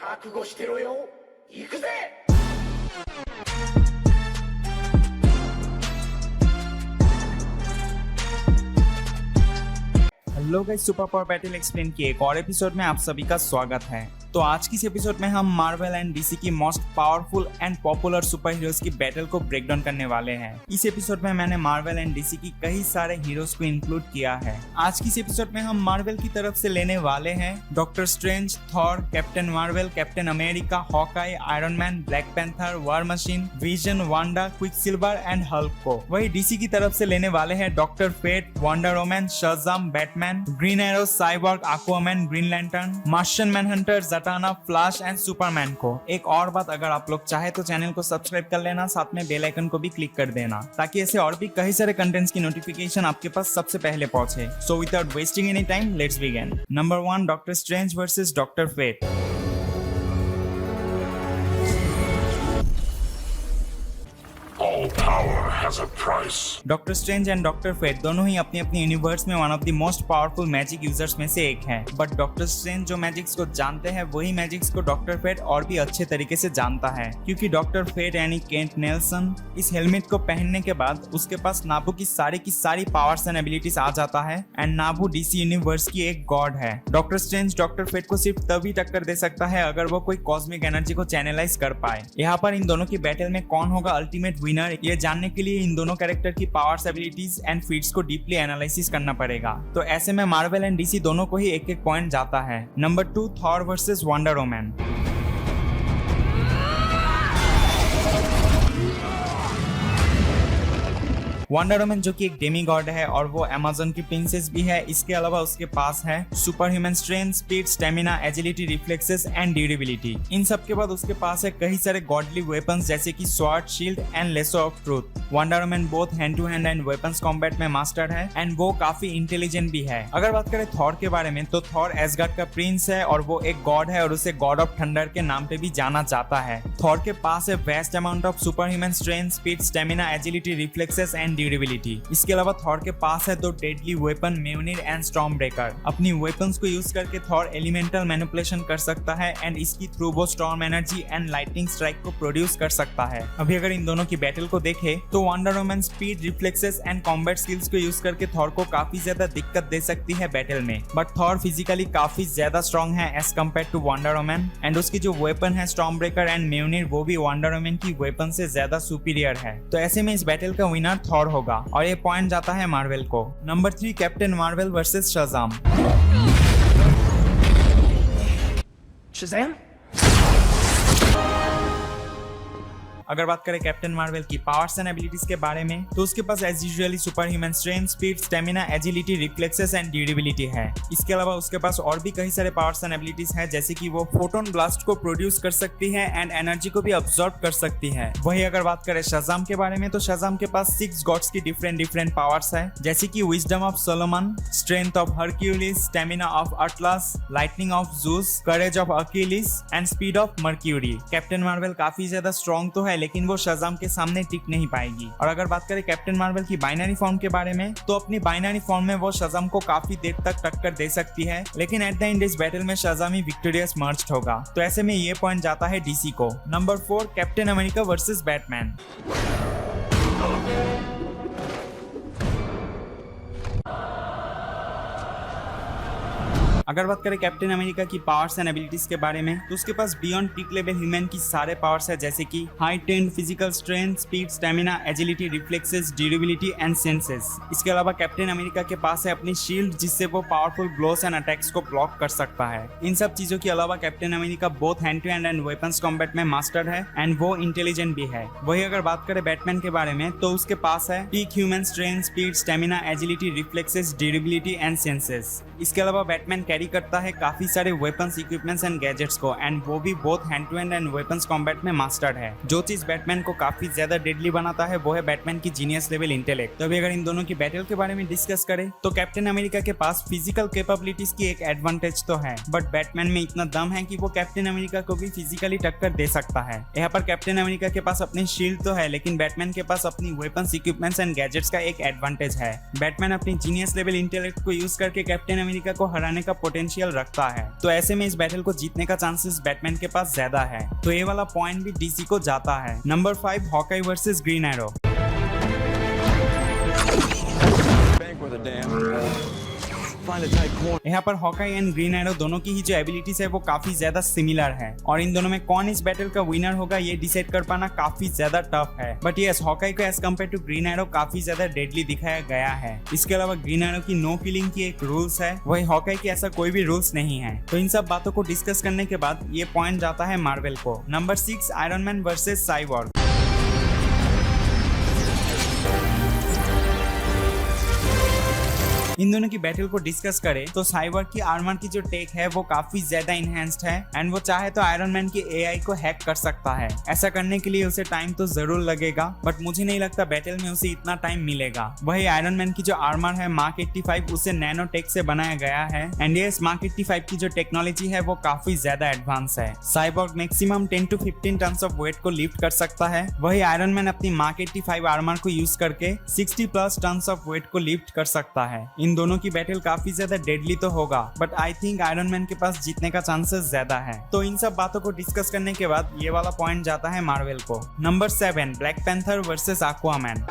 覚悟してろよ。行くぜ。हेलो guys, super power battle explain के एक और एपिसोड में आप सभी का स्वागत है। तो आज की इस एपिसोड में हम मार्वल एंड डीसी की most powerful and popular super heroes की बैटल को ब्रेक डाउन करने वाले हैं। इस एपिसोड में मैंने मार्वल एंड डीसी की कई सारे हीरोज को इंक्लूड किया है। आज की इस एपिसोड में हम मार्वल की तरफ से लेने वाले हैं Doctor Strange, Thor, Captain Marvel, Captain America, Hawkeye, Iron Man, Black Panther, War Machine, Vision, Wanda, Quicksilver and Hulk को। वही डीसी की तरफ से लेने वाले हैं Doctor Fate, Wonder Woman, Shazam, Batman, Green Arrow, Cyborg, Aquaman, Green Lantern, Martian Manhunter, Zatanna, Flash and Superman को। एक और बात, अगर आप लोग चाहे तो चैनल को सब्सक्राइब कर लेना, साथ में बेल आइकन को भी क्लिक कर देना ताकि ऐसे और भी कई सारे कंटेंट्स की नोटिफिकेशन आपके पास सबसे पहले पहुंचे। So without wasting any time, let's begin. Number 1, Doctor Strange versus Doctor Fate. All power has a price. Doctor Strange and Doctor Fate दोनों ही अपनी अपनी यूनिवर्स में one of the most powerful magic users में से एक हैं। But Doctor Strange जो मैजिक्स को जानते हैं वही मैजिक्स को डॉक्टर फेट और भी अच्छे तरीके से जानता है, क्योंकि डॉक्टर फेट यानी केंट नेल्सन इस हेलमेट को पहनने के बाद उसके पास नाबू की सारी पावर्स एंड एबिलिटीज आ जाता है। एंड नाबू डीसी यूनिवर्स की एक गॉड है। डॉक्टर स्ट्रेंज डॉक्टर फेट को सिर्फ तभी टक्कर दे सकता है अगर वो कोई कॉस्मिक एनर्जी को चैनलाइज कर पाए। यहाँ पर इन दोनों की बैटल में कौन होगा अल्टीमेट विनर, ये जानने के लिए इन दोनों कैरेक्टर की पावर्स, एबिलिटीज एंड फीट्स को डीपली एनालिसिस करना पड़ेगा। तो ऐसे में मार्वल एंड डीसी दोनों को ही एक एक पॉइंट जाता है। Number 2, Thor versus wonder woman. Wonder woman जो कि एक डेमी गॉड है और वो अमेज़न की प्रिंसेस भी है। इसके अलावा उसके पास है super human strength, speed, stamina, agility, reflexes and durability. इन सब के बाद उसके पास है कई सारे गॉडली वेपन्स जैसे कि sword, shield and lasso of truth. Wonder Woman both hand to hand and weapons combat में मास्टर है एंड वो काफी इंटेलिजेंट भी है। अगर बात करें थॉर के बारे में तो थॉर एसगार्ड का प्रिंस है और वो एक गॉड है और उसे गॉड ऑफ थंडर के नाम पे भी जाना जाता है। थॉर के पास है vast amount of super human strength, speed, stamina, agility, reflexes and durability. इसके अलावा थॉर के पास है 2 डेडली वेपन, म्योनिर एंड स्टॉर्म ब्रेकर। अपनी वेपन्स को यूज करके थॉर एलिमेंटल मैनिपुलेशन कर सकता है एंड इसकी थ्रू वो storm energy and lightning strike को प्रोड्यूस कर सकता है। अभी अगर इन दोनों की बैटल को देखें तो wonder woman speed, reflexes and combat skills को यूज करके थॉर को काफी ज्यादा दिक्कत दे सकती है बैटल में। बट थॉर फिजिकली काफी ज्यादा स्ट्रॉन्ग है as compare to Wonder Woman and उसकी जो वेपन है स्टॉर्म ब्रेकर एंड म्योनिर वो भी वंडर वुमन की वेपन से ज्यादा सुपीरियर है। तो ऐसे में इस बैटल का विनर थॉर होगा और ये पॉइंट जाता है मार्वल को। Number 3, Captain Marvel versus Shazam. Shazam? अगर बात करें कैप्टन मार्वल की पावर्स एंड एबिलिटीज के बारे में तो उसके पास as usually super human strength, speed, stamina, agility, reflexes and durability है। इसके अलावा उसके पास और भी कई सारे पावर्स एंड एबिलिटीज है जैसे कि वो फोटोन ब्लास्ट को प्रोड्यूस कर सकती है एंड एनर्जी को भी अब्सॉर्ब कर सकती है। वही अगर बात करें शज़ाम के बारे में तो शज़ाम के पास 6 गॉड्स की डिफरेंट पावर्स है जैसे कि wisdom of Solomon, strength of Hercules, stamina of Atlas, lightning of Zeus, courage of Achilles and speed of Mercury. Captain Marvel काफी ज्यादा स्ट्रॉन्ग तो है लेकिन वो शज़ाम के सामने टिक नहीं पाएगी। और अगर बात करें कैप्टन मार्वल की बाइनरी फॉर्म के बारे में तो अपनी बाइनरी फॉर्म में वो शज़ाम को काफी देर तक टक्कर दे सकती है, लेकिन एट द एंड इस बैटल में शज़ाम ही विक्टोरियस मर्ज्ड होगा। तो ऐसे में ये पॉइंट जाता है डीसी को। Number 4, captain America versus Batman. अगर बात करें कैप्टन अमेरिका की पावर्स एंड एबिलिटीज के बारे में तो उसके पास बियॉन्ड पीक लेवल ह्यूमन की सारे पावर्स है जैसे कि high tend physical strength, speed, stamina, agility, reflexes, durability and senses. इसके अलावा कैप्टन अमेरिका के पास है अपनी शील्ड जिससे वो पावरफुल ब्लोस एंड अटैक्स को ब्लॉक कर सकता है। इन सब चीजों के अलावा Captain America both hand to hand and weapons combat में मास्टर है एंड वो इंटेलिजेंट भी है। वही अगर बात करें बैटमैन के बारे में तो उसके पास है peak human strength, speed, stamina, agility, reflexes, durability and senses. इसके अलावा बैटमैन कैरी करता है काफी सारे वेपन्स, इक्विपमेंट्स एंड गैजेट्स को एंड वो भी both hand to hand and weapons combat में मास्टर्ड है। जो चीज बैटमैन को काफी ज्यादा डेडली बनाता है वो है बैटमैन की जीनियस लेवल इंटेलेक्ट। तो अभी अगर इन दोनों की बैटल के बारे में डिस्कस करें तो कैप्टन अमेरिका के पास फिजिकल कैपेबिलिटीज की एक एडवांटेज तो है बट बैटमैन में इतना दम है कि वो कैप्टन अमेरिका को भी फिजिकली टक्कर दे सकता है। यहाँ पर कैप्टन अमेरिका के पास अपनी शील्ड तो है लेकिन बैटमैन के पास अपनी वेपन्स, इक्विपमेंट्स एंड गैजेट्स का एक एडवांटेज है। बैटमैन अपनी जीनियस लेवल इंटेलेक्ट को यूज करके कैप्टन अमेरिका को हराने का पोटेंशियल रखता है, तो ऐसे में इस बैटल को जीतने का चांसेस बैटमैन के पास ज्यादा है, तो ये वाला पॉइंट भी डीसी को जाता है। Number 5 Hawkeye versus green arrow. यहाँ पर हॉकाई एंड ग्रीन एरो दोनों की ही जो एबिलिटीज है वो काफी ज्यादा सिमिलर है, और इन दोनों में कौन इस बैटल का विनर होगा ये डिसाइड कर पाना काफी ज्यादा टफ है। बट यस, हॉकाई को as compare to Green Arrow काफी ज्यादा डेडली दिखाया गया है। इसके अलावा ग्रीन एरो की नो किलिंग की एक रूल्स है, वही हॉकाई की ऐसा कोई भी रूल्स नहीं है। तो इन सब बातों को डिस्कस करने के बाद ये पॉइंट जाता है मार्वल को। Number 6 Iron Man versus Cyborg. इन दोनों की बैटल को डिस्कस करें तो साइबॉर्ग की आर्मर की जो टेक है वो काफी ज्यादा इनहेंस्ड है, एंड वो चाहे तो आयरन मैन की एआई को हैक कर सकता है। ऐसा करने के लिए उसे टाइम तो जरूर लगेगा, बट मुझे नहीं लगता बैटल में उसे इतना टाइम मिलेगा। वही आयरन मैन की जो आर्मर है मार्क 85 उसे नैनो टेक से बनाया गया है, एंड यस मार्क 85 की जो टेक्नोलॉजी है वो काफी ज्यादा एडवांस है। Cyborg maximum 10 to 15 ton of weight को लिफ्ट कर सकता है, वही आयरन मैन अपनी मार्क 85 आर्मर को यूज करके 60+ टन ऑफ वेट को लिफ्ट कर सकता है। इन दोनों की बैटल काफी ज्यादा डेडली तो होगा, but I think iron man के पास जीतने का चांसेस ज्यादा है। तो इन सब बातों को डिस्कस करने के बाद ये वाला पॉइंट जाता है मार्वल को। Number 7 black panther versus Aquaman.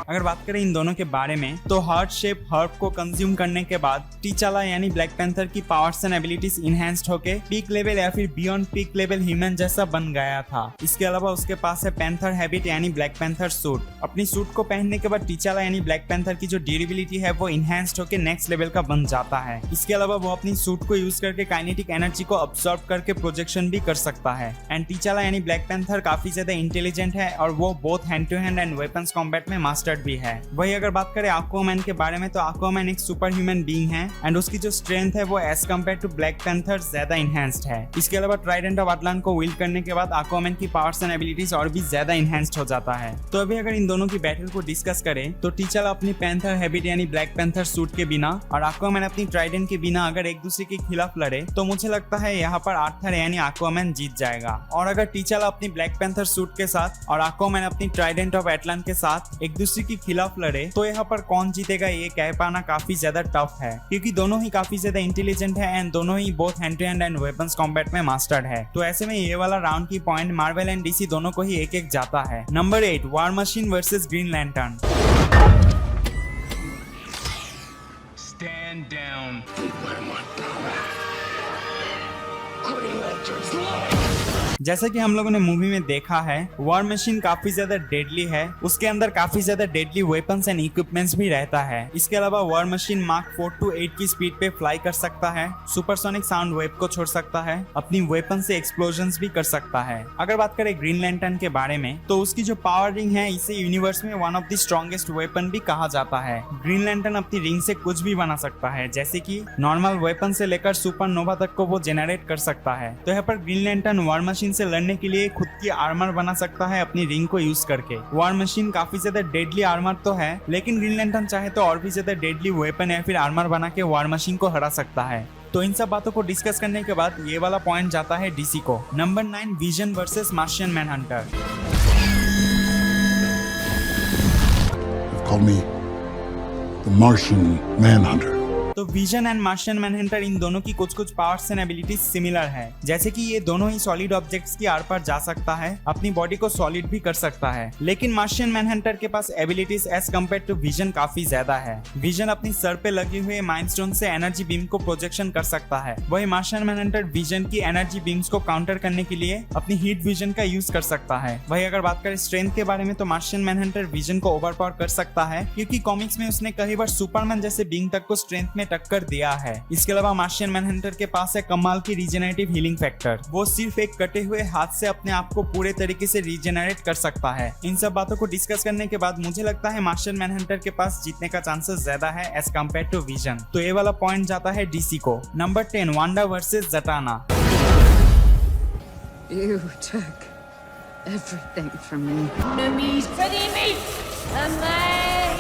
अगर बात करें इन दोनों के बारे में तो हार्ट शेप हर्ब को कंज्यूम करने के बाद टीचाला यानी ब्लैक पैंथर की पावर्स एंड एबिलिटीज इनहेंस्ड होके पीक लेवल या फिर बियॉन्ड पीक लेवल ह्यूमन जैसा बन गया था। इसके अलावा उसके पास है पैंथर हैबिट यानी ब्लैक पैंथर सूट। अपनी सूट को पहनने के बाद टीचाला यानी ब्लैक पैंथर की जो ड्यूरेबिलिटी है वो इनहेंस्ड होके नेक्स्ट लेवल का बन जाता है। इसके अलावा वो अपनी सूट को यूज करके काइनेटिक एनर्जी को अब्सॉर्ब करके प्रोजेक्शन भी कर सकता है। एंड टीचाला यानी ब्लैक पैंथर काफी ज्यादा इंटेलिजेंट है और वो both hand to hand and weapons combat में मास्टर्ड भी है। वही अगर बात करें एक्वामैन के बारे में तो एक्वामैन एक सुपर ह्यूमन बीइंग है, एंड उसकी जो स्ट्रेंथ है वो as compare to Black Panther ज्यादा इनहेंस्ड है। इसके अलावा ट्राइडेंट ऑफ अटलांट को विल्ड करने के बाद एक्वामैन की पावर्स एंड एबिलिटीज और भी ज्यादा इनहेंस्ड हो जाता है। तो अभी अगर इन दोनों की बैटल को डिस्कस करें तो टीचाला अपनी पैंथर हैबिट यानी ब्लैक पैंथर सूट के बिना और एक्वामैन अपनी ट्राइडेंट के बिना अगर एक दूसरे के खिलाफ लड़े तो मुझे लगता है यहाँ पर आर्थर यानी एक्वामैन जीत जाएगा। और अगर टीचाला अपनी ब्लैक पैंथर सूट के साथ और एक्वामैन अपनी ट्राइडेंट ऑफ अटलांट के साथ एक दूसरे के खिलाफ लड़े तो यहाँ पर कौन जीतेगा ये कह पाना काफी ज्यादा टफ है, क्योंकि दोनों ही काफी ज्यादा इंटेलिजेंट है एंड दोनों ही both hand to hand and weapons combat में मास्टर्ड है। तो ऐसे में ये वाला राउंड की पॉइंट मार्वल एंड डीसी दोनों को ही एक एक जाता है। Number 8 war machine versus green lantern. Stand down. जैसा कि हम लोगों ने मूवी में देखा है वॉर मशीन काफी ज्यादा डेडली है, उसके अंदर काफी ज्यादा डेडली वेपन्स एंड इक्विपमेंट्स भी रहता है। इसके अलावा वॉर मशीन मार्क 4 to 8 की स्पीड पे फ्लाई कर सकता है, सुपरसोनिक साउंड वेव को छोड़ सकता है, अपनी वेपन से एक्सप्लोजन्स भी कर सकता है। अगर बात करें ग्रीन लैंटर्न के बारे में तो उसकी जो पावर रिंग है इसे यूनिवर्स में one of the strongest weapon भी कहा जाता है। ग्रीन लैंटर्न अपनी रिंग से कुछ भी बना सकता है, जैसे कि नॉर्मल वेपन से लेकर सुपरनोवा तक को वो जेनरेट कर सकता है। तो यहाँ पर ग्रीन लैंटर्न वॉर मशीन से लड़ने के लिए खुद की आर्मर बना सकता है अपनी रिंग को यूज करके। वॉर मशीन काफी ज्यादा डेडली आर्मर तो है, लेकिन ग्रीन लैंटर्न चाहे तो और भी ज्यादा डेडली वेपन या फिर आर्मर बना के वॉर मशीन को हरा सकता है। तो इन सब बातों को डिस्कस करने के बाद ये वाला पॉइंट जाता है डीसी को। Number 9 Vision versus Martian Manhunter. Call me the Martian Manhunter. तो विजन एंड मार्शियन मैनहंटर इन दोनों की कुछ कुछ पावर्स एंड एबिलिटीज सिमिलर है, जैसे कि ये दोनों ही सॉलिड ऑब्जेक्ट्स की आर पार जा सकता है, अपनी बॉडी को सॉलिड भी कर सकता है। लेकिन मार्शियन मैनहंटर के पास abilities as compare to Vision काफी ज्यादा है। विजन अपनी सर पे लगे हुए माइलस्टोन से एनर्जी बीम को प्रोजेक्शन कर सकता है, वही मार्शियन मैनहंटर विजन की एनर्जी बीम्स को काउंटर करने के लिए अपनी हीट विजन का यूज कर सकता है। वही अगर बात करें स्ट्रेंथ के बारे में तो मार्शियन मैनहंटर विजन को ओवरपावर कर सकता है, क्योंकि कॉमिक्स में उसने कई बार सुपरमैन जैसे बीइंग तक को स्ट्रेंथ में टक्कर दिया है। इसके अलावा मार्शियन मैनहंटर के पास है कमाल की रीजनरेटिव हीलिंग फैक्टर, वो सिर्फ एक कटे हुए हाथ से अपने आप को पूरे तरीके से रीजनरेट कर सकता है। इन सब बातों को डिस्कस करने के बाद मुझे लगता है मार्शियन मैनहंटर के पास जीतने का चांसेस ज्यादा है एज कम्पेयर टू विजन। तो ये वाला पॉइंट जाता है डीसी को। Number 10 Wanda versus Zatanna. You took everything from me. Enemies ready me, and my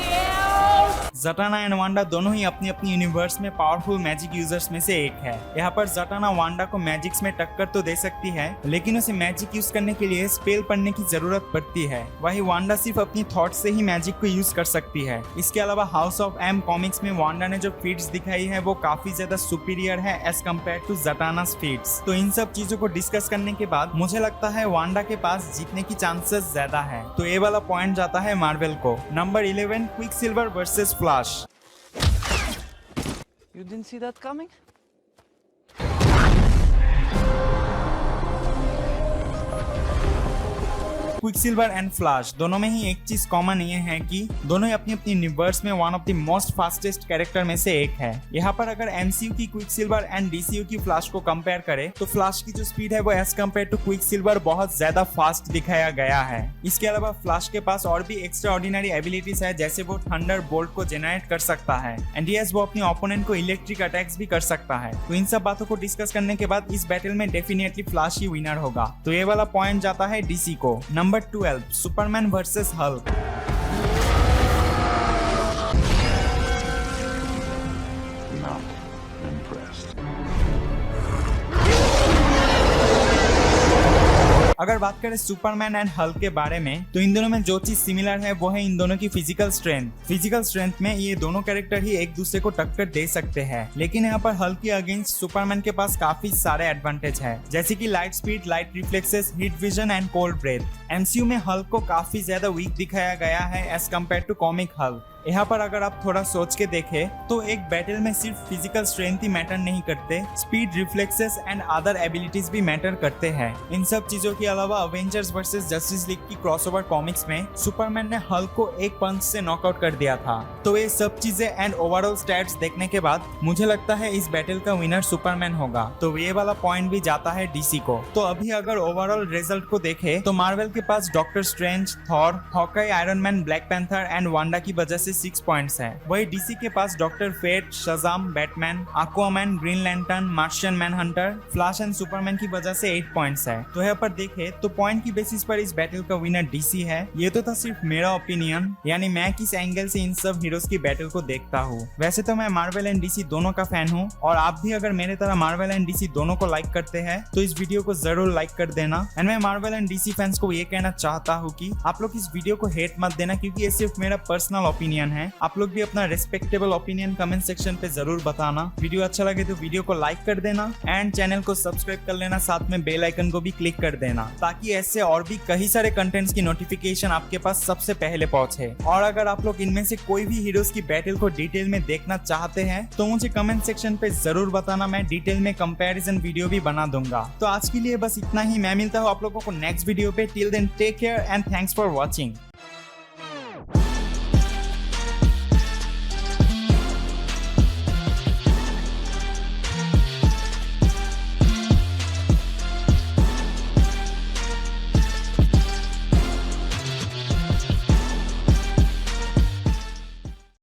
heels. Zatanna and Wanda दोनों ही अपनी अपनी यूनिवर्स में पावरफुल मैजिक यूजर्स में से एक है। यहाँ पर जटाना वांडा को मैजिक्स में टक्कर तो दे सकती है, लेकिन उसे मैजिक यूज करने के लिए स्पेल पढ़ने की जरूरत पड़ती है। वही वांडा सिर्फ अपनी थॉट से ही मैजिक को यूज कर सकती है। इसके अलावा हाउस ऑफ एम कॉमिक्स में वांडा ने जो फीट्स दिखाई है वो काफी ज्यादा सुपीरियर है एज कम्पेयर टू जटाना's फीट्स। तो इन सब चीजों को डिस्कस करने के बाद मुझे लगता है वांडा के पास जीतने की चांसेस ज्यादा है। तो ये वाला पॉइंट जाता है मार्वल को। Number 11 Quicksilver versus flash. You didn't see that coming? Quicksilver and flash दोनों में ही एक चीज कॉमन ये है कि दोनों ही अपनी अपनी यूनिवर्स में one of the most fastest character में से एक है। यहाँ पर अगर एमसीयू की क्विकसिल्वर एंड डीसीयू की फ्लैश को कंपेयर करें तो फ्लैश की जो स्पीड है वो एज कम्पेयर टू क्विकसिल्वर बहुत ज्यादा फास्ट दिखाया गया है। इसके अलावा फ्लैश के पास और भी एक्स्ट्रा ऑर्डिनरी एबिलिटीज है, जैसे वो थंडर बोल्ट को जेनरेट कर सकता है एंड यस वो अपने ओपोनेंट को इलेक्ट्रिक अटैक्स भी कर सकता है। तो इन सब बातों को डिस्कस करने के बाद इस बैटल में डेफिनेटली फ्लैश ही विनर होगा। तो ये वाला पॉइंट जाता है डीसी को। Number 12 Superman versus Hulk. Not impressed. अगर बात करें सुपरमैन एंड हल्क के बारे में तो इन दोनों में जो चीज सिमिलर है वो है इन दोनों की फिजिकल स्ट्रेंथ। फिजिकल स्ट्रेंथ में ये दोनों कैरेक्टर ही एक दूसरे को टक्कर दे सकते हैं, लेकिन यहाँ पर हल्क के अगेंस्ट सुपरमैन के पास काफी सारे एडवांटेज है, जैसे कि light speed, light reflexes, heat vision and cold breath. MCU में हल्क को काफी ज्यादा वीक दिखाया गया है as compare to comic Hulk. यहाँ पर अगर आप थोड़ा सोच के देखें तो एक बैटल में सिर्फ फिजिकल स्ट्रेंथ ही मैटर नहीं करते, speed, reflexes and other abilities भी मैटर करते हैं। इन सब चीजों के अलावा अवेंजर्स वर्सेस जस्टिस लीग की क्रॉसओवर कॉमिक्स में सुपरमैन ने हल्क को एक पंच से नॉकआउट कर दिया था। तो ये सब चीजें एंड ओवरऑल स्टैट्स देखने के बाद मुझे लगता है इस बैटल का विनर सुपरमैन होगा। तो ये वाला पॉइंट भी जाता है डीसी को। तो अभी अगर ओवरऑल रिजल्ट को देखें तो मार्वल के पास Doctor Strange, Thor, Hawkeye, Iron Man, Black Panther and Wanda की वजह से 6 पॉइंट्स हैं। वही डीसी के पास Doctor Fate, Shazam, Batman, Aquaman, Green Lantern, Martian Manhunter, Flash and Superman की वजह से 8 पॉइंट्स है। तो यहाँ पर देखे तो पॉइंट की बेसिस पर इस बैटल का विनर डीसी है। ये तो था सिर्फ मेरा ओपिनियन, यानी मैं किस एंगल से इन सब हीरोज की बैटल को देखता हूँ। वैसे तो मैं मार्वल एंड डीसी दोनों का फैन हूँ, और आप भी अगर मेरे तरह मार्वल एंड डीसी दोनों को लाइक करते हैं तो इस वीडियो को जरूर लाइक कर देना। एंड मैं मार्वल एंड डीसी फैंस को ये कहना चाहता हूँ कि आप लोग इस वीडियो को हेट मत देना, क्योंकि ये सिर्फ मेरा पर्सनल ओपिनियन है। आप लोग भी अपना रेस्पेक्टेबल ओपिनियन कमेंट सेक्शन पे जरूर बताना। वीडियो अच्छा लगे तो वीडियो को लाइक कर देना एंड चैनल को सब्सक्राइब कर लेना, साथ में बेल आइकन को भी क्लिक कर देना, ताकि ऐसे और भी कई सारे कंटेंट्स की नोटिफिकेशन आपके पास सबसे पहले पहुंचे। और अगर आप लोग इनमें से कोई भी हीरोज की बैटल को डिटेल में देखना चाहते हैं तो मुझे कमेंट सेक्शन पे जरूर बताना, मैं डिटेल में कंपैरिजन वीडियो भी बना दूंगा। तो आज के लिए बस इतना ही। मैं मिलता हूँ आप लोगों को नेक्स्ट वीडियो पे। Till then take care and thanks for watching.